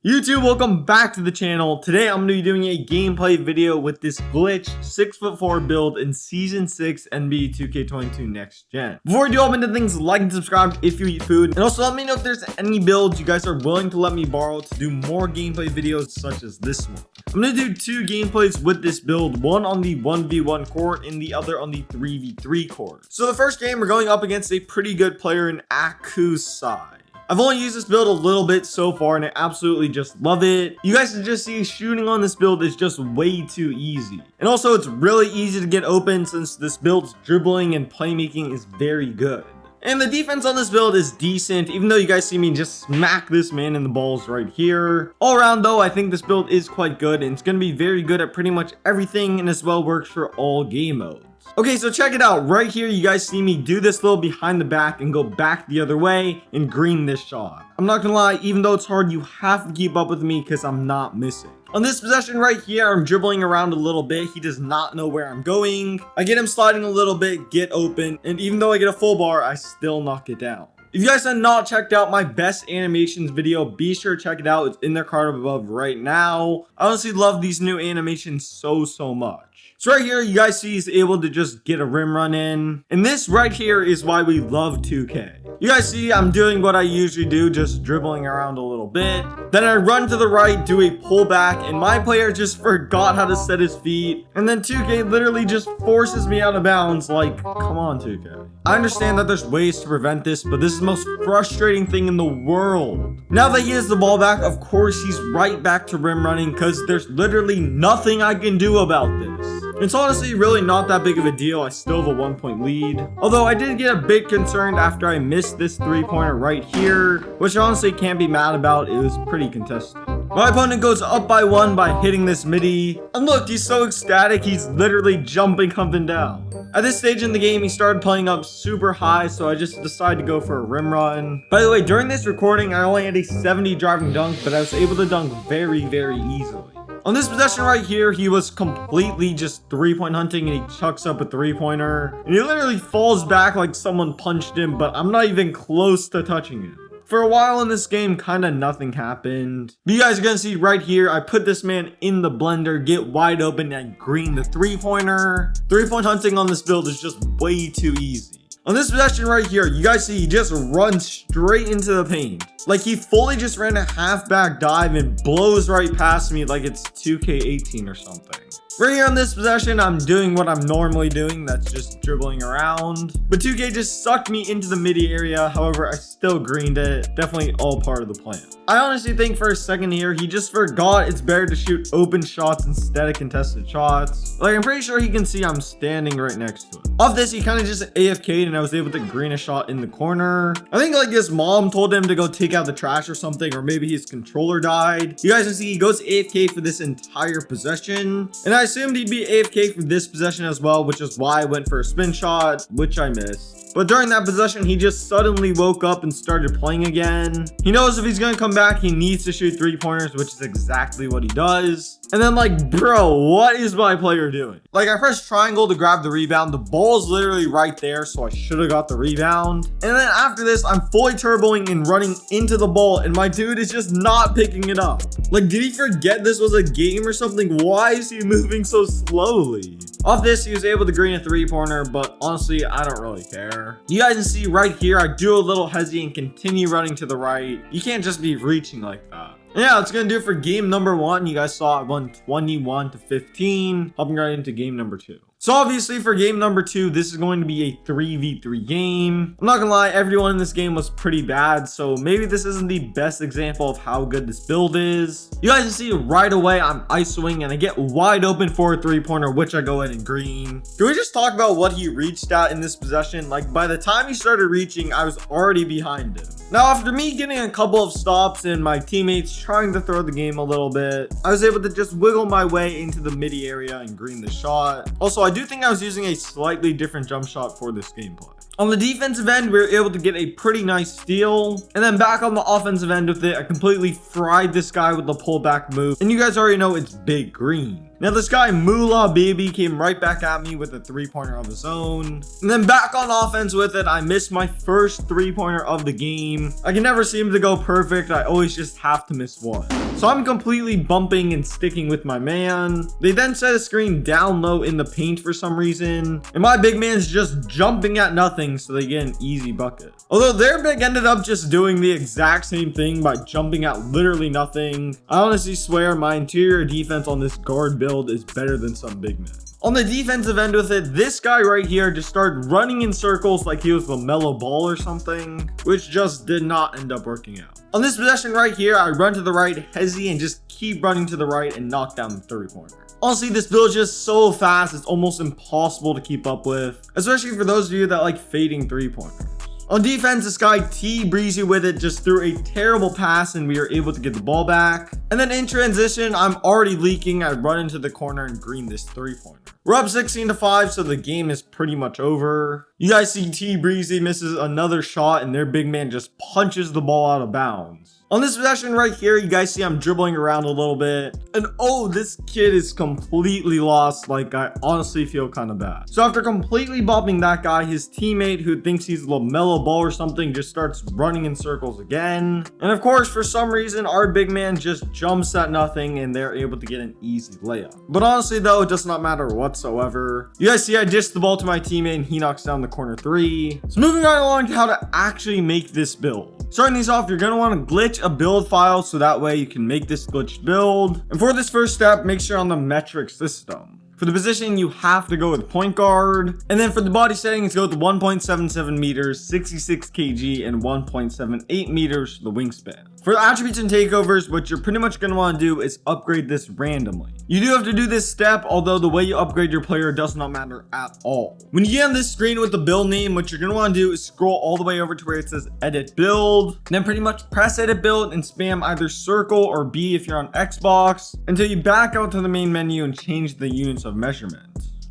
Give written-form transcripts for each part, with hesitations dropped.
YouTube, welcome back to the channel. Today I'm going to be doing a gameplay video with this glitch 6'4" build in Season 6 NBA 2K22 Next Gen. Before we do hop into things, like and subscribe if you eat food. And also let me know if there's any builds you guys are willing to let me borrow to do more gameplay videos such as this one. I'm going to do two gameplays with this build, one on the 1v1 court and the other on the 3v3 court. So the first game, we're going up against a pretty good player in Akusai. I've only used this build a little bit so far and I absolutely just love it. You guys can just see shooting on this build is just way too easy. And also it's really easy to get open since this build's dribbling and playmaking is very good. And the defense on this build is decent, even though you guys see me just smack this man in the balls right here. All around though, I think this build is quite good and it's going to be very good at pretty much everything and as well works for all game modes. Okay, so check it out. Right here, you guys see me do this little behind the back and go back the other way and green this shot. I'm not gonna lie, even though it's hard, you have to keep up with me because I'm not missing. On this possession right here, I'm dribbling around a little bit. He does not know where I'm going. I get him sliding a little bit, get open, and even though I get a full bar, I still knock it down. If you guys have not checked out my best animations video, be sure to check it out. It's in the card above right now. I honestly love these new animations so much. So right here, you guys see he's able to just get a rim run in. And this right here is why we love 2K. You guys see I'm doing what I usually do, just dribbling around a little bit. Then I run to the right, do a pullback, and my player just forgot how to set his feet. And then 2K literally just forces me out of bounds like, come on 2K. I understand that there's ways to prevent this, but this is the most frustrating thing in the world. Now that he has the ball back, of course he's right back to rim running because there's literally nothing I can do about this. It's honestly really not that big of a deal. I still have a 1-point lead. Although I did get a bit concerned after I missed this 3-pointer right here, which I honestly can't be mad about. It was pretty contested. My opponent goes up by 1 by hitting this midi. And look, he's so ecstatic, he's literally jumping up and down. At this stage in the game, he started playing up super high, so I just decided to go for a rim run. By the way, during this recording, I only had a 70 driving dunk, but I was able to dunk very easily. On this possession right here, he was completely just 3-point hunting and he chucks up a 3-pointer. And he literally falls back like someone punched him, but I'm not even close to touching him. For a while in this game, kind of nothing happened. But you guys are going to see right here, I put this man in the blender, get wide open and green the 3-pointer. 3-point hunting on this build is just way too easy. On this possession right here, you guys see he just runs straight into the paint. Like he fully just ran a half-back dive and blows right past me like it's 2K18 or something. Right here on this possession, I'm doing what I'm normally doing. That's just dribbling around. But 2K just sucked me into the midi area. However, I still greened it. Definitely all part of the plan. I honestly think for a second here, he just forgot it's better to shoot open shots instead of contested shots. Like I'm pretty sure he can see I'm standing right next to him. Off this, he kind of just AFK'd and I was able to green a shot in the corner. I think like his mom told him to go take out the trash or something, or maybe his controller died. You guys can see he goes AFK for this entire possession. And I assumed he'd be AFK for this possession as well, which is why I went for a spin shot, which I missed. But during that possession, he just suddenly woke up and started playing again. He knows if he's gonna come back, he needs to shoot 3-pointers, which is exactly what he does. And then like, bro, what is my player doing? Like I pressed triangle to grab the rebound. The ball's literally right there, so I should have got the rebound. And then after this, I'm fully turboing and running into the ball, and my dude is just not picking it up. Like, did he forget this was a game or something? Why is he moving so slowly? Off this, he was able to green a 3-pointer, but honestly, I don't really care. You guys can see right here, I do a little hezzy and continue running to the right. You can't just be reaching like that. And yeah, that's gonna do it for game number 1. You guys saw I won 21-15, hopping right into game number 2. So obviously for game number 2, this is going to be a 3v3 game. I'm not gonna lie, everyone in this game was pretty bad, so maybe this isn't the best example of how good this build is. You guys can see right away I'm isoing and I get wide open for a 3-pointer, which I go in and green. Can we just talk about what he reached at in this possession? Like by the time he started reaching, I was already behind him. Now after me getting a couple of stops and my teammates trying to throw the game a little bit, I was able to just wiggle my way into the midi area and green the shot. Also, I do think I was using a slightly different jump shot for this gameplay. On the defensive end, we were able to get a pretty nice steal. And then back on the offensive end with it, I completely fried this guy with the pullback move. And you guys already know it's big green. Now this guy Moolah Baby came right back at me with a 3-pointer of his own. And then back on offense with it, I missed my first 3-pointer of the game. I can never seem to go perfect. I always just have to miss one. So I'm completely bumping and sticking with my man. They then set a screen down low in the paint for some reason. And my big man's just jumping at nothing, so they get an easy bucket. Although their big ended up just doing the exact same thing by jumping at literally nothing. I honestly swear my interior defense on this guard build is better than some big men. On the defensive end with it, this guy right here just started running in circles like he was LaMelo Ball or something, which just did not end up working out. On this possession right here, I run to the right, hezzy, and just keep running to the right and knock down the 3-pointer. Honestly, this build is just so fast, it's almost impossible to keep up with, especially for those of you that like fading 3-pointers. On defense, this guy T Breezy with it just threw a terrible pass and we were able to get the ball back. And then in transition, I'm already leaking. I run into the corner and green this 3-pointer. We're up 16-5, so the game is pretty much over. You guys see T Breezy misses another shot and their big man just punches the ball out of bounds. On this possession right here, you guys see I'm dribbling around a little bit. And oh, this kid is completely lost. Like, I honestly feel kind of bad. So after completely bopping that guy, his teammate who thinks he's LaMelo Ball or something just starts running in circles again. And of course, for some reason, our big man just jumps at nothing and they're able to get an easy layup. But honestly though, it does not matter whatsoever. You guys see I dished the ball to my teammate and he knocks down the corner 3. So moving right along to how to actually make this build. Starting these off, you're going to want to glitch a build file so that way you can make this glitched build. And for this first step, make sure on the metric system. For the position, you have to go with point guard. And then for the body settings, go with 1.77 meters, 66 kg, and 1.78 meters for the wingspan. For the attributes and takeovers, what you're pretty much going to want to do is upgrade this randomly. You do have to do this step, although the way you upgrade your player does not matter at all. When you get on this screen with the build name, what you're going to want to do is scroll all the way over to where it says edit build, and then pretty much press edit build and spam either circle or B if you're on Xbox until you back out to the main menu and change the units of measurement.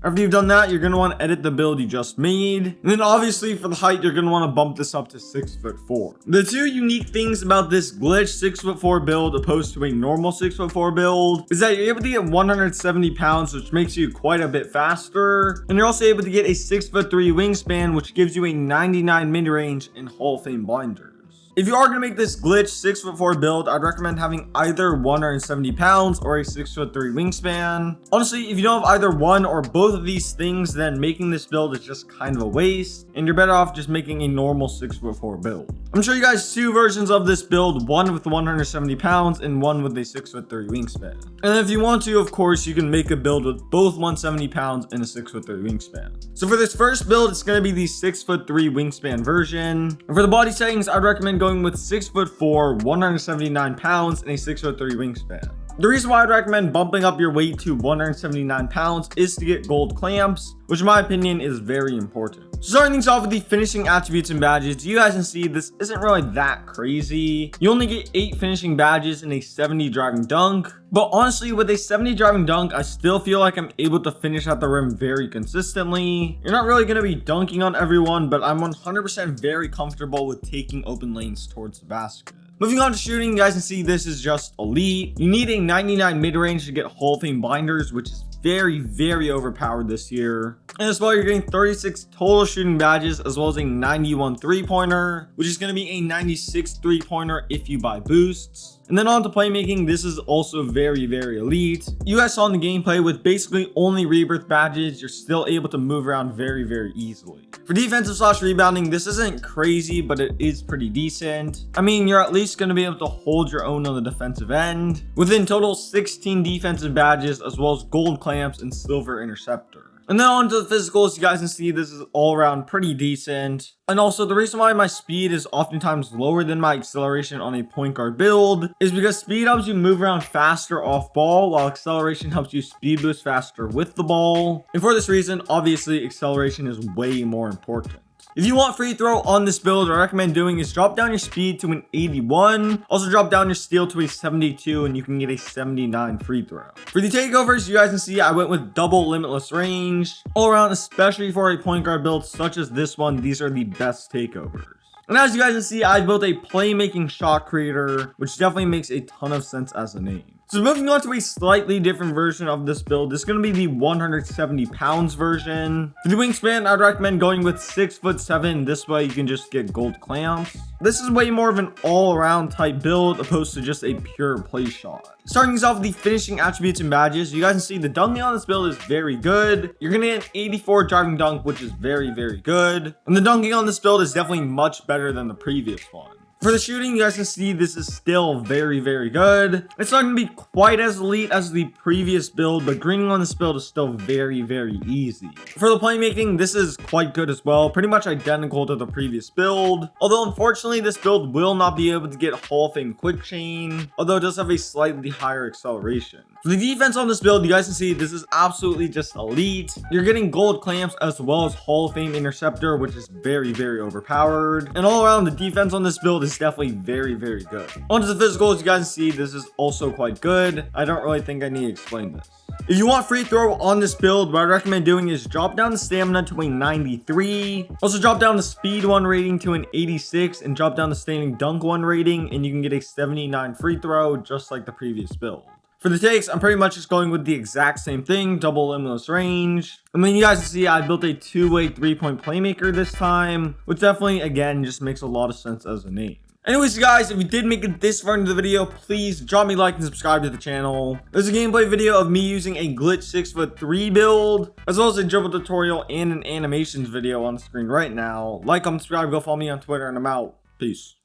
After you've done that, you're going to want to edit the build you just made. And then obviously for the height, you're going to want to bump this up to 6'4". The two unique things about this glitch 6'4" build opposed to a normal 6'4" build is that you're able to get 170 pounds, which makes you quite a bit faster. And you're also able to get a 6'3" wingspan, which gives you a 99 mid-range and Hall of Fame blinders. If you are going to make this glitch 6'4" build, I'd recommend having either 170 pounds or a 6'3" wingspan. Honestly, if you don't have either one or both of these things, then making this build is just kind of a waste, and you're better off just making a normal 6'4" build. I'm sure you guys 2 versions of this build, one with 170 pounds and one with a 6'3" wingspan. And if you want to, of course, you can make a build with both 170 pounds and a 6'3" wingspan. So for this first build, it's going to be the 6'3" wingspan version. And for the body settings, I'd recommend going with 6'4", 179 pounds, and a 6'3" wingspan. The reason why I'd recommend bumping up your weight to 179 pounds is to get gold clamps, which in my opinion is very important. So starting things off with the finishing attributes and badges, you guys can see this isn't really that crazy. You only get 8 finishing badges and a 70 driving dunk. But honestly, with a 70 driving dunk, I still feel like I'm able to finish at the rim very consistently. You're not really going to be dunking on everyone, but I'm 100% very comfortable with taking open lanes towards the basket. Moving on to shooting, you guys can see this is just elite. You need a 99 mid-range to get Hall of Fame blinders, which is very overpowered this year. And as well, you're getting 36 total shooting badges as well as a 91 3-pointer, which is going to be a 96 3-pointer if you buy boosts. And then on to playmaking, this is also very elite. You guys saw in the gameplay with basically only rebirth badges, you're still able to move around very easily. For defensive / rebounding, this isn't crazy, but it is pretty decent. I mean, you're at least going to be able to hold your own on the defensive end. Within total 16 defensive badges as well as gold clamps and silver interceptor. And then on to the physicals, you guys can see this is all around pretty decent. And also the reason why my speed is oftentimes lower than my acceleration on a point guard build is because speed helps you move around faster off ball, while acceleration helps you speed boost faster with the ball. And for this reason, obviously acceleration is way more important. If you want free throw on this build, what I recommend doing is drop down your speed to an 81. Also drop down your steal to a 72 and you can get a 79 free throw. For the takeovers, you guys can see I went with double limitless range. All around, especially for a point guard build such as this one, these are the best takeovers. And as you guys can see, I built a playmaking shot creator, which definitely makes a ton of sense as a name. So moving on to a slightly different version of this build, this is going to be the 170 pounds version. For the wingspan, I'd recommend going with 6'7". This way you can just get gold clamps. This is way more of an all-around type build opposed to just a pure play shot. Starting us off with the finishing attributes and badges, you guys can see the dunking on this build is very good. You're going to get an 84 driving dunk, which is very, very good. And the dunking on this build is definitely much better than the previous one. For the shooting, you guys can see this is still very, very good. It's not going to be quite as elite as the previous build, but greening on this build is still very, very easy. For the playmaking, this is quite good as well, pretty much identical to the previous build. Although, unfortunately, this build will not be able to get Hall of Fame quick chain, although it does have a slightly higher acceleration. For the defense on this build, you guys can see this is absolutely just elite. You're getting gold clamps as well as Hall of Fame interceptor, which is very, very overpowered. And all around, the defense on this build is definitely very, very good. Onto the physicals, you guys can see this is also quite good. I don't really think I need to explain this. If you want free throw on this build, what I recommend doing is drop down the stamina to a 93. Also drop down the speed 1 rating to an 86 and drop down the standing dunk 1 rating, and you can get a 79 free throw just like the previous build. For the takes, I'm pretty much just going with the exact same thing, double limitless range. And then you guys can see I built a 2-way 3-point playmaker this time, which definitely, again, just makes a lot of sense as a name. Anyways, guys, if you did make it this far into the video, please drop me a like and subscribe to the channel. There's a gameplay video of me using a glitch 6'3" build, as well as a dribble tutorial and an animations video on the screen right now. Like, comment, subscribe, go follow me on Twitter, and I'm out. Peace.